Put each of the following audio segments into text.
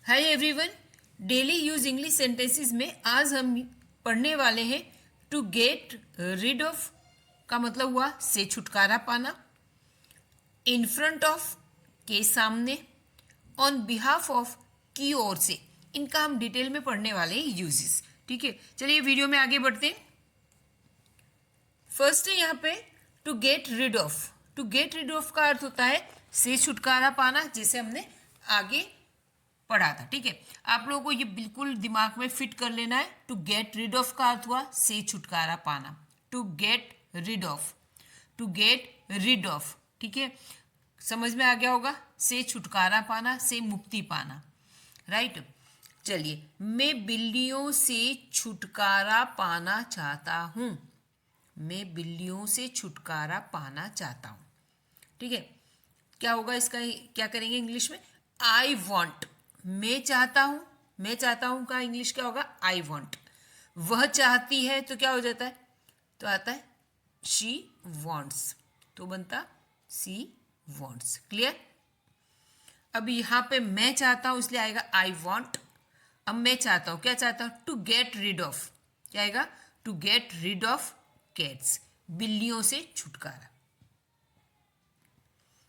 Hi everyone, daily use English sentences में आज हम पढ़ने वाले हैं टू गेट रिड ऑफ का मतलब हुआ से छुटकारा पाना, इन फ्रंट ऑफ के सामने, ऑन बिहाफ ऑफ की ओर से। इनका हम डिटेल में पढ़ने वाले हैं यूजेस। ठीक है, चलिए वीडियो में आगे बढ़ते हैं। फर्स्ट है यहाँ पे to get rid of. To get rid of का अर्थ होता है से छुटकारा पाना, जैसे हमने आगे पढ़ा था। ठीक है, आप लोगों को ये बिल्कुल दिमाग में फिट कर लेना है। टू गेट रिड ऑफ का अर्थ हुआ से छुटकारा पाना। To get rid of, to get rid of. ठीक है, समझ में आ गया होगा, से छुटकारा पाना, से मुक्ति पाना। राइट, चलिए, मैं बिल्लियों से छुटकारा पाना चाहता हूं। मैं बिल्लियों से छुटकारा पाना चाहता हूं। ठीक है, क्या होगा इसका, क्या करेंगे इंग्लिश में? आई वॉन्ट, मैं चाहता हूं। मैं चाहता हूं का इंग्लिश क्या होगा? I want. वह चाहती है तो क्या हो जाता है? तो आता है शी वॉन्ट्स, तो बनता सी वॉन्ट्स। क्लियर? अब यहां पे मैं चाहता हूं इसलिए आएगा आई वॉन्ट। अब मैं चाहता हूं, क्या चाहता हूं? To get rid of. क्या आएगा? To get rid of cats, बिल्लियों से छुटकारा।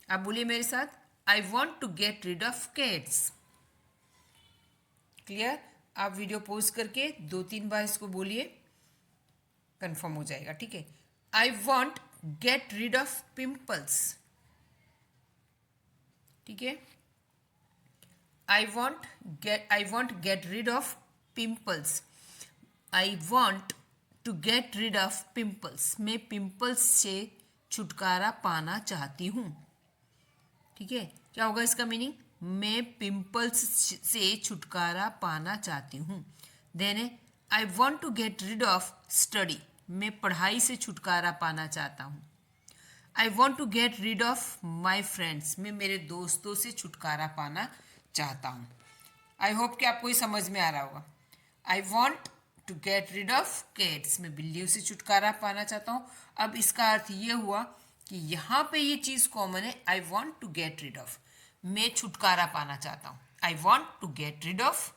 आप बोलिए मेरे साथ, I want to get rid of cats. Clear? आप वीडियो पॉज करके 2-3 बार इसको बोलिए, कंफर्म हो जाएगा। ठीक है, I want get rid of pimples. ठीक है, I want get rid of pimples. I want to get rid of pimples, मैं पिंपल्स से छुटकारा पाना चाहती हूं। ठीक है, क्या होगा इसका मीनिंग? मैं पिंपल्स से छुटकारा पाना चाहती हूँ। Then I want to get rid of study, मैं पढ़ाई से छुटकारा पाना चाहता हूँ। I want to get rid of my friends, मैं मेरे दोस्तों से छुटकारा पाना चाहता हूँ। आई होप कि आपको ये समझ में आ रहा होगा। I want to get rid of cats, मैं बिल्लियों से छुटकारा पाना चाहता हूँ। अब इसका अर्थ ये हुआ कि यहाँ पे ये चीज़ कॉमन है, I want to get rid of, मैं छुटकारा पाना चाहता हूँ। I want to get rid of,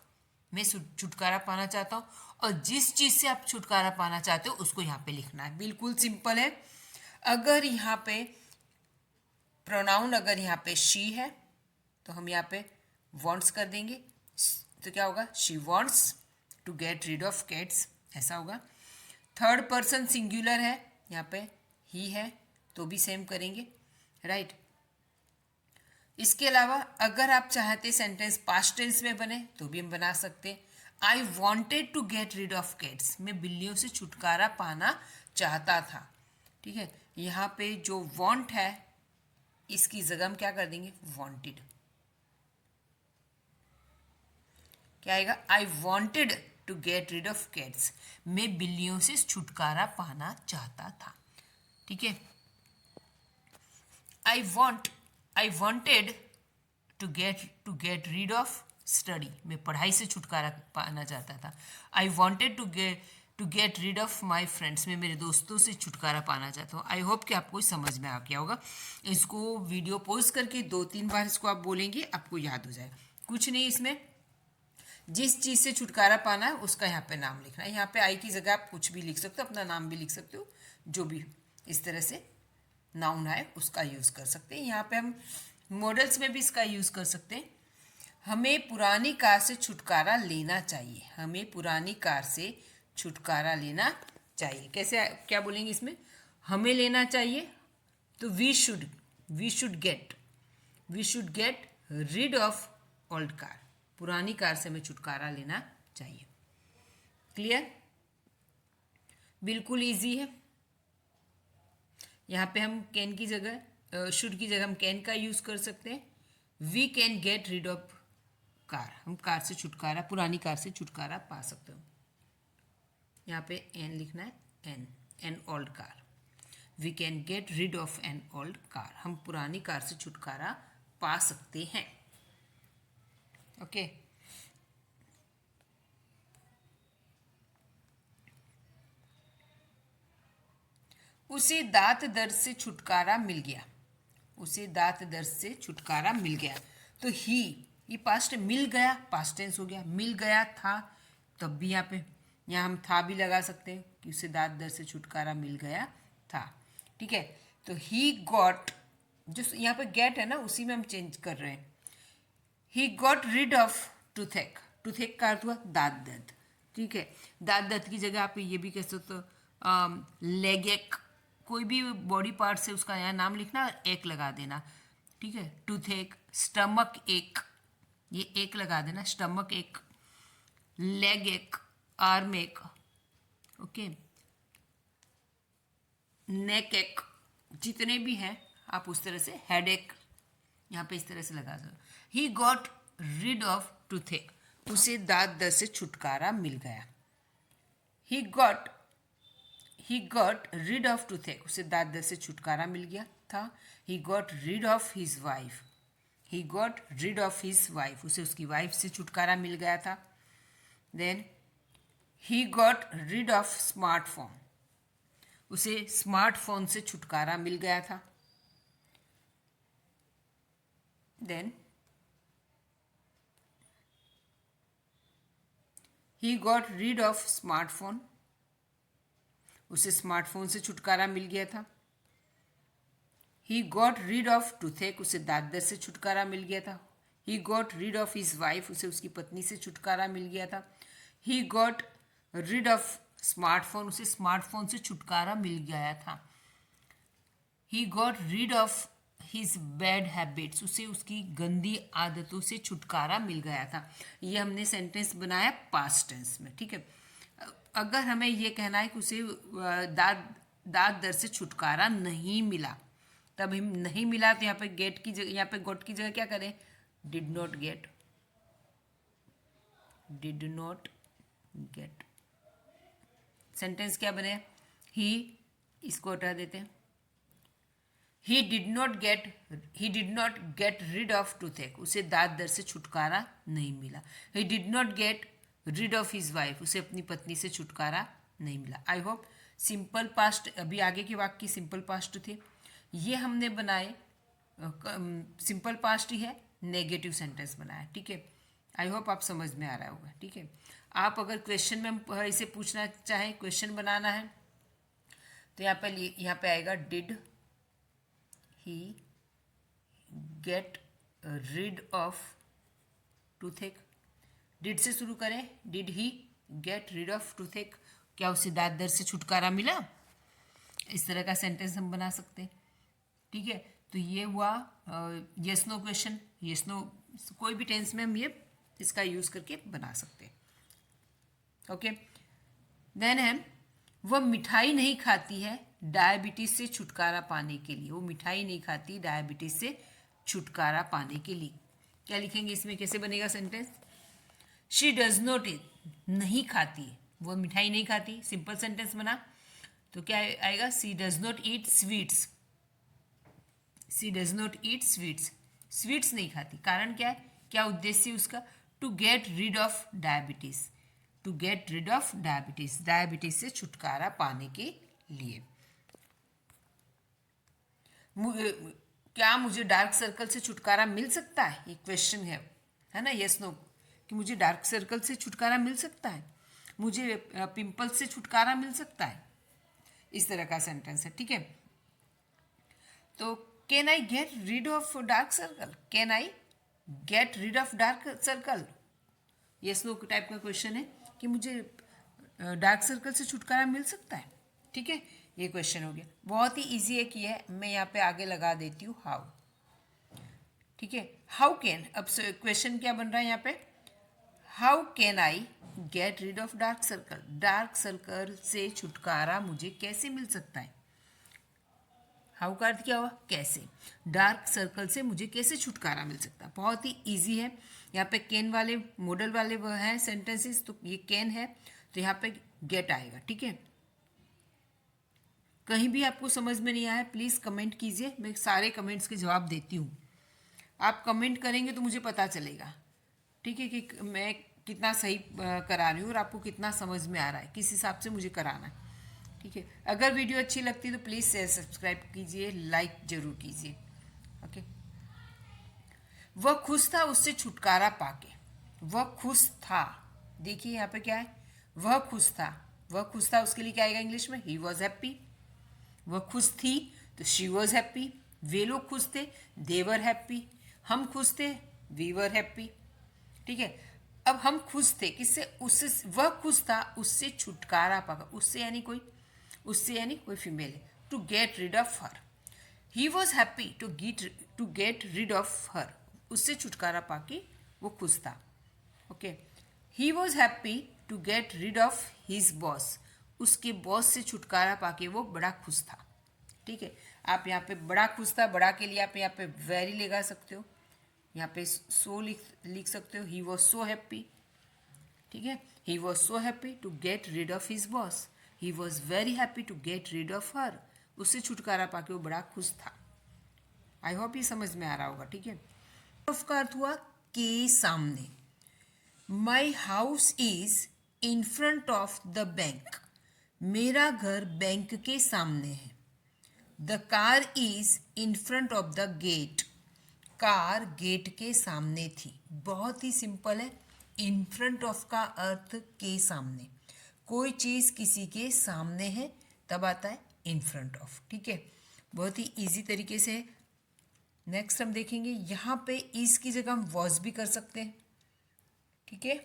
मैं छुटकारा पाना चाहता हूँ। और जिस चीज़ से आप छुटकारा पाना चाहते हो उसको यहाँ पे लिखना है। बिल्कुल सिंपल है। अगर यहाँ पे प्रोनाउन, अगर यहाँ पे शी है तो हम यहाँ पे वॉन्ट्स कर देंगे, तो क्या होगा? She wants to get rid of cats, ऐसा होगा। थर्ड पर्सन सिंगुलर है, यहाँ पे ही है तो भी सेम करेंगे। राइट, इसके अलावा अगर आप चाहते सेंटेंस पास्ट टेंस में बने तो भी हम बना सकते। I wanted to get rid of cats, मैं बिल्लियों से छुटकारा पाना चाहता था। ठीक है, यहाँ पे जो वॉन्ट है इसकी जगह हम क्या कर देंगे? वॉन्टेड। क्या आएगा? I wanted to get rid of cats, मैं बिल्लियों से छुटकारा पाना चाहता था। ठीक है, I wanted to get rid of study, मैं पढ़ाई से छुटकारा पाना चाहता था। I wanted to get rid of my friends, मैं मेरे दोस्तों से छुटकारा पाना चाहता हूँ। आई होप कि आपको समझ में आ गया होगा। इसको वीडियो पॉज करके 2-3 बार इसको आप बोलेंगे, आपको याद हो जाएगा। कुछ नहीं, इसमें जिस चीज़ से छुटकारा पाना है उसका यहाँ पे नाम लिखना है। यहाँ पे आई की जगह आप कुछ भी लिख सकते हो, अपना नाम भी लिख सकते हो, जो भी इस तरह से नाउन है उसका यूज़ कर सकते हैं। यहाँ पे हम मॉडल्स में भी इसका यूज़ कर सकते हैं। हमें पुरानी कार से छुटकारा लेना चाहिए, हमें पुरानी कार से छुटकारा लेना चाहिए। कैसे, क्या बोलेंगे इसमें? हमें लेना चाहिए तो we should get rid of old car, पुरानी कार से हमें छुटकारा लेना चाहिए। क्लियर? बिल्कुल ईजी है। यहाँ पे हम कैन की जगह, शुड की जगह हम कैन का यूज़ कर सकते हैं। We can get rid of car, हम कार से छुटकारा, पुरानी कार से छुटकारा पा सकते हो। यहाँ पे एन लिखना है, an old car. We can get rid of an old car, हम पुरानी कार से छुटकारा पा सकते हैं। ओके, उसे दांत दर्द से छुटकारा मिल गया, उसे दांत दर्द से छुटकारा मिल गया। तो ही, ये पास्ट मिल गया, पास्ट टेंस हो गया। मिल गया था, तब भी यहाँ हम था भी लगा सकते हैं कि उसे दांत दर्द से छुटकारा मिल गया था। ठीक है, तो ही गॉट, जो यहाँ पे गेट है ना, उसी में हम चेंज कर रहे हैं। He got rid of toothache. Toothache का अर्थ हुआ दांत दर्द। ठीक है, दांत दर्द की जगह आप ये भी कह सकते हो लेग एक, कोई भी बॉडी पार्ट से उसका यहाँ नाम लिखना, एक लगा देना। ठीक है, टूथेक, स्टमक एक, ये एक लगा देना, स्टमक एक, लेग एक, आर्म एक, ओके, नेक एक, जितने भी हैं आप उस तरह से, हेड एक यहाँ पे इस तरह से लगा दो। He got rid of toothache, उसे दांत दर्द से छुटकारा मिल गया। He got rid of toothache, उसे दांत दर्द से छुटकारा मिल गया था। He got rid of his wife, he got rid of his wife, उसे उसकी वाइफ से छुटकारा मिल गया था। Then he got rid of smartphone, उसे स्मार्टफोन से छुटकारा मिल गया था। Then he got rid of smartphone, उसे स्मार्टफोन से छुटकारा मिल गया था। He got read of toothache, उसे दांत दर्द से छुटकारा मिल गया था। He got read of his wife, उसे उसकी पत्नी से छुटकारा मिल गया था। He got read of smartphone, उसे स्मार्टफोन से छुटकारा मिल गया था। He got read of his bad habits, उसे उसकी गंदी आदतों से छुटकारा मिल गया था। ये हमने सेंटेंस बनाया पास्ट टेंस में। ठीक है, अगर हमें ये कहना है कि उसे दांत दर्द से छुटकारा नहीं मिला, तब हम नहीं मिला तो यहाँ पे गेट की जगह, यहाँ पे गॉट की जगह क्या करें, did not get, did not get. Sentence क्या बने, ही, इसको हटा देते हैं। He did not get rid of toothache, उसे दांत दर्द से छुटकारा नहीं मिला। He did not get rid of his wife, उसे अपनी पत्नी से छुटकारा नहीं मिला। आई होप सिंपल पास्ट, अभी आगे के वाक्य सिंपल पास्ट थे, ये हमने बनाए सिंपल पास्ट ही है, नेगेटिव सेंटेंस बनाया। ठीक है, आई होप आप समझ में आ रहा होगा। ठीक है, आप अगर क्वेश्चन में इसे पूछना चाहें, क्वेश्चन बनाना है, तो यहाँ पे आएगा did he get rid of toothache. Did से शुरू करें, did he get rid of toothache, क्या उसे दांत दर्द से छुटकारा मिला, इस तरह का सेंटेंस हम बना सकते हैं। ठीक है, तो ये हुआ yes no question. Yes no कोई भी टेंस में हम ये इसका यूज करके बना सकते हैं। ओके, देन है वह मिठाई नहीं खाती है डायबिटीज से छुटकारा पाने के लिए। वो मिठाई नहीं खाती डायबिटीज से छुटकारा पाने के लिए। क्या लिखेंगे इसमें, कैसे बनेगा सेंटेंस, शी डज नॉट ईट, नहीं खाती है, वो मिठाई नहीं खाती, सिंपल सेंटेंस बना तो क्या आएगा, she does not eat sweets, she does not eat sweets, sweets नहीं खाती। कारण क्या है, क्या उद्देश्य उसका, to get rid of diabetes, to get rid of diabetes, diabetes से छुटकारा पाने के लिए। क्या मुझे डार्क सर्कल से छुटकारा मिल सकता है, ये क्वेश्चन है ना, यस नो, कि मुझे डार्क सर्कल से छुटकारा मिल सकता है, मुझे पिंपल्स से छुटकारा मिल सकता है, इस तरह का सेंटेंस है। ठीक है, तो can I get rid of dark circle, can I get rid of dark circle, yes no type का क्वेश्चन है कि मुझे डार्क सर्कल से छुटकारा मिल सकता है। ठीक है, ये क्वेश्चन हो गया, बहुत ही इजी है कि है, मैं यहाँ पे आगे लगा देती हूँ हाउ। ठीक है, हाउ कैन, अब क्वेश्चन क्या बन रहा है यहाँ पे, how can I get rid of dark circle, dark circle से छुटकारा मुझे कैसे मिल सकता है। हाउ का अर्थ क्या हुआ, कैसे, डार्क सर्कल से मुझे कैसे छुटकारा मिल सकता है। बहुत ही इजी है, यहाँ पे कैन वाले मॉडल वाले वो हैं सेंटेंसेस, तो ये कैन है तो यहाँ पे गेट आएगा। ठीक है, कहीं भी आपको समझ में नहीं आया प्लीज़ कमेंट कीजिए, मैं सारे कमेंट्स के जवाब देती हूँ। आप कमेंट करेंगे तो मुझे पता चलेगा, ठीक है, कि मैं कितना सही करा रही हूँ और आपको कितना समझ में आ रहा है, किस हिसाब से मुझे कराना है। ठीक है, अगर वीडियो अच्छी लगती है तो प्लीज़ शेयर सब्सक्राइब कीजिए, लाइक ज़रूर कीजिए। ओके, वह खुश था उससे छुटकारा पाके। वह खुश था, देखिए यहाँ पे क्या है, वह खुश था। वह खुश था उसके लिए क्या आएगा इंग्लिश में, ही वॉज हैप्पी। वह खुश थी तो शी वॉज हैप्पी। वे लोग खुश थे, दे वर हैप्पी। हम खुश थे, वी वर हैप्पी। ठीक है, अब हम खुश थे किससे, उससे। वह खुश था उससे छुटकारा पाकर, उससे यानी कोई, उससे यानी कोई फीमेल है। To get rid of her, he was happy to get rid of her, उससे छुटकारा पाके वो खुश था। Okay, he was happy to get rid of his boss, उसके बॉस से छुटकारा पाके वो बड़ा खुश था। ठीक है, आप यहाँ पे बड़ा खुश था, बड़ा के लिए आप यहाँ पे वेरी लगा सकते हो, यहाँ पे सो लिख सकते हो, ही वॉज सो हैप्पी। ठीक है, he was so happy to get rid of his boss, he was very happy to get rid of her, उससे छुटकारा पाके वो बड़ा खुश था। आई होप ये समझ में आ रहा होगा। ठीक है, ऑफ का अर्थ हुआ के सामने। My house is in front of the bank, मेरा घर बैंक के सामने है। The car is in front of the gate, car gate के सामने थी। बहुत ही सिंपल है। इन फ्रंट ऑफ का अर्थ के सामने, कोई चीज़ किसी के सामने है तब आता है इन फ्रंट ऑफ। ठीक है, बहुत ही इजी तरीके से। नेक्स्ट हम देखेंगे, यहाँ पे इज की जगह हम वॉज भी कर सकते हैं। ठीक है,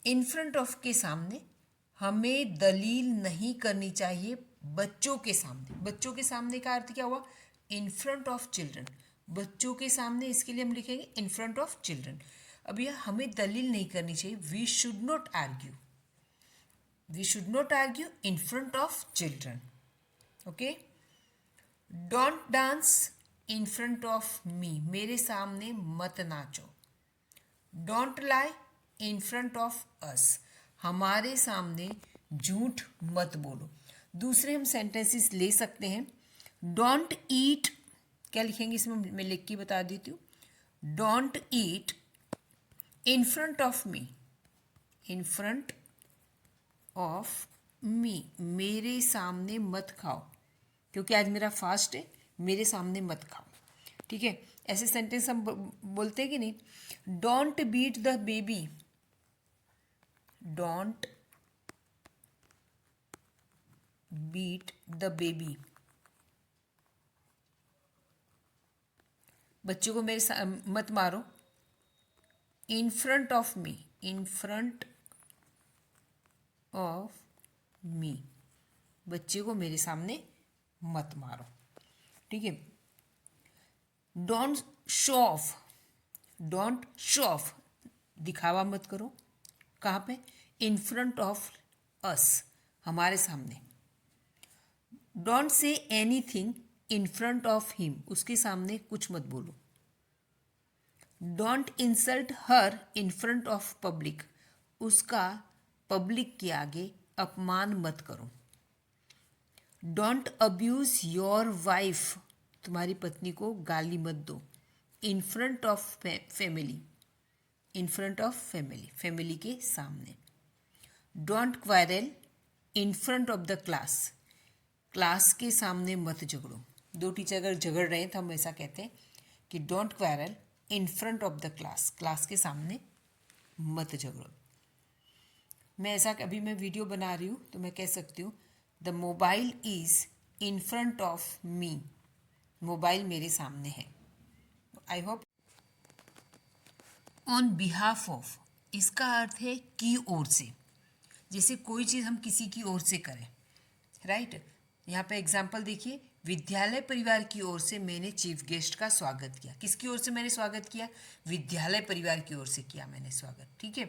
इन फ्रंट ऑफ के सामने हमें दलील नहीं करनी चाहिए बच्चों के सामने। बच्चों के सामने का अर्थ क्या हुआ, इन फ्रंट ऑफ चिल्ड्रन, बच्चों के सामने, इसके लिए हम लिखेंगे इन फ्रंट ऑफ चिल्ड्रन। अब यह हमें दलील नहीं करनी चाहिए, we should not argue, we should not argue in front of children. Okay, don't dance in front of me, मेरे सामने मत नाचो। Don't lie in front of us, हमारे सामने झूठ मत बोलो। दूसरे हम सेंटेंसेस ले सकते हैं। डोंट ईट, क्या लिखेंगे इसमें, मैं लिख के बता देती हूँ। Don't eat in front of me, in front of me, मेरे सामने मत खाओ, क्योंकि आज मेरा फास्ट है, मेरे सामने मत खाओ। ठीक है, ऐसे सेंटेंस हम बोलते हैं कि नहीं। Don't beat the baby, don't beat the baby, बच्चों को मेरे मत मारो। In front of me, in front of me, बच्चे को मेरे सामने मत मारो। ठीक है, don't show off, don't show off, दिखावा मत करो। कहाँ पे, इन फ्रंट ऑफ अस, हमारे सामने। Don't say anything in front of him, उसके सामने कुछ मत बोलो। Don't insult her in front of public, उसका पब्लिक के आगे अपमान मत करो। डोंट अब्यूज योर वाइफ, तुम्हारी पत्नी को गाली मत दो। इन front of family, in front of family, family के सामने। Don't quarrel in front of the class, class के सामने मत झगड़ो। दो टीचर अगर झगड़ रहे हैं तो हम ऐसा कहते हैं कि don't quarrel in front of the class, class के सामने मत झगड़ो। मैं ऐसा, अभी मैं वीडियो बना रही हूँ तो मैं कह सकती हूँ the mobile is in front of me, mobile मेरे सामने है। I hope. On behalf of, इसका अर्थ है की ओर से, जैसे कोई चीज़ हम किसी की ओर से करें। राइट, यहाँ पे एग्जाम्पल देखिए, विद्यालय परिवार की ओर से मैंने चीफ गेस्ट का स्वागत किया। किसकी ओर से मैंने स्वागत किया, विद्यालय परिवार की ओर से किया मैंने स्वागत। ठीक है,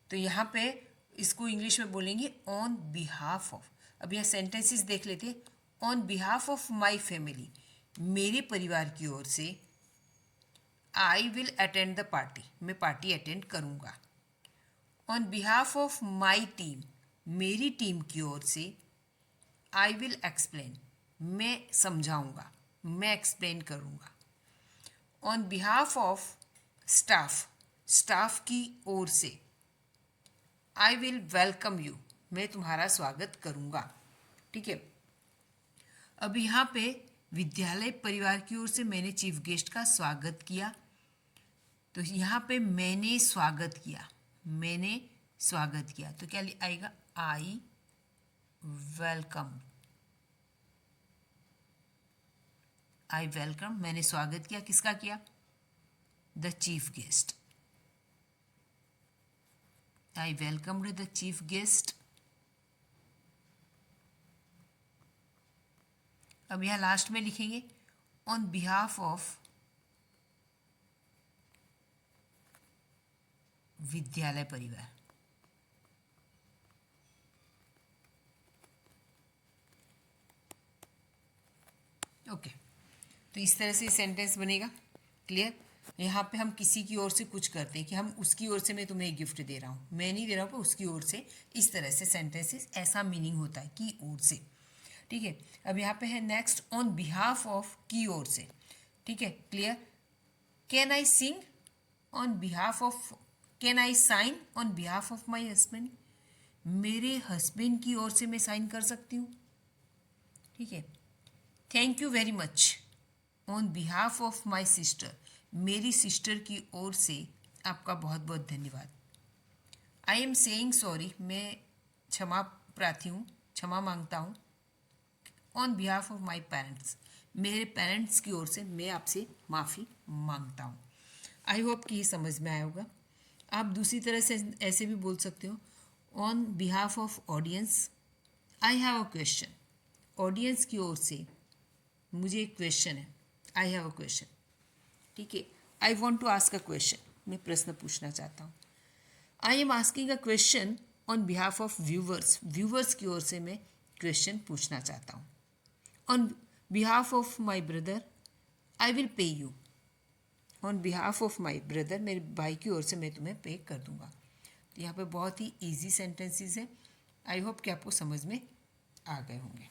तो यहाँ पे इसको इंग्लिश में बोलेंगे ऑन बिहाफ ऑफ। अब यहाँ सेंटेंसेस देख लेते हैं। On behalf of my family, मेरे परिवार की ओर से। I will attend the party, मैं पार्टी अटेंड करूँगा। On behalf of my team, मेरी टीम की ओर से। आई विल एक्सप्लेन, मैं समझाऊंगा, मैं एक्सप्लेन करूंगा। On behalf of staff, staff की ओर से। आई विल वेलकम यू, मैं तुम्हारा स्वागत करूंगा। ठीक है, अब यहाँ पे विद्यालय परिवार की ओर से मैंने चीफ गेस्ट का स्वागत किया, तो यहाँ पे मैंने स्वागत किया, मैंने स्वागत किया, तो क्या आएगा? आई वेलकम, आई वेलकम, मैंने स्वागत किया, किसका किया? The chief guest. I welcomed the chief guest. अब यहाँ लास्ट में लिखेंगे ऑन बिहाफ ऑफ विद्यालय परिवार। ओके, तो इस तरह से सेंटेंस बनेगा। क्लियर? यहाँ पे हम किसी की ओर से कुछ करते हैं कि हम उसकी ओर से मैं तुम्हें एक गिफ्ट दे रहा हूँ, मैं नहीं दे रहा हूँ पर उसकी ओर से, इस तरह से सेंटेंसेस ऐसा मीनिंग होता है की ओर से। ठीक है, अब यहाँ पे है नेक्स्ट ऑन बिहाफ ऑफ की ओर से। ठीक है, clear? Can I sing on behalf of, can I sign on behalf of my husband, मेरे हस्बैंड की ओर से मैं साइन कर सकती हूँ। ठीक है, thank you very much on behalf of my sister, मेरी सिस्टर की ओर से आपका बहुत बहुत धन्यवाद। आई एम सेइंग सॉरी, मैं क्षमा प्रार्थी हूँ, क्षमा मांगता हूँ। On behalf of my parents, मेरे पेरेंट्स की ओर से मैं आपसे माफ़ी मांगता हूँ। आई होप कि ये समझ में आया होगा। आप दूसरी तरह से ऐसे भी बोल सकते हो, on behalf of audience I have a question, audience की ओर से मुझे एक क्वेश्चन है, आई हैव अ क्वेश्चन। ठीक है, I want to ask a question, मैं प्रश्न पूछना चाहता हूँ। I am asking a question on behalf of viewers, viewers की ओर से मैं क्वेश्चन पूछना चाहता हूँ। On behalf of my brother I will pay you, on behalf of my brother, मेरे भाई की ओर से मैं तुम्हें पे कर दूंगा। तो यहाँ पे बहुत ही ईजी सेंटेंसेस है। आई होप कि आपको समझ में आ गए होंगे।